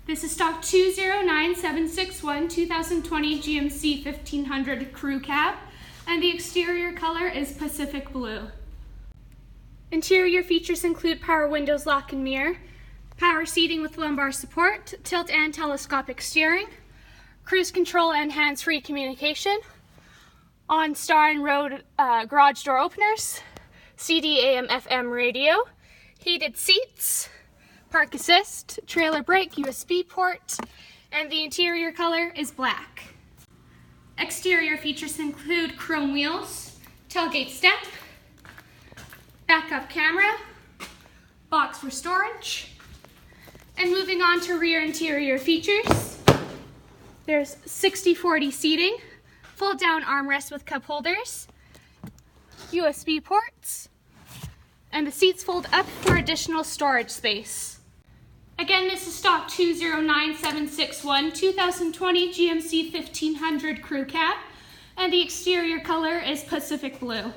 This is stock 209761 2020 GMC 1500 crew cab, and the exterior color is Pacific Blue. Interior features include power windows, lock and mirror, power seating with lumbar support, tilt and telescopic steering, cruise control and hands-free communication, OnStar and Road garage door openers, CD AM FM radio, heated seats, park assist, trailer brake, USB port, and the interior color is black. Exterior features include chrome wheels, tailgate step, backup camera, box for storage, and moving on to rear interior features, there's 60/40 seating, fold down armrest with cup holders, USB ports, and the seats fold up for additional storage space. Again, this is stock 209761 2020 GMC 1500 crew cab, and the exterior color is Pacific Blue.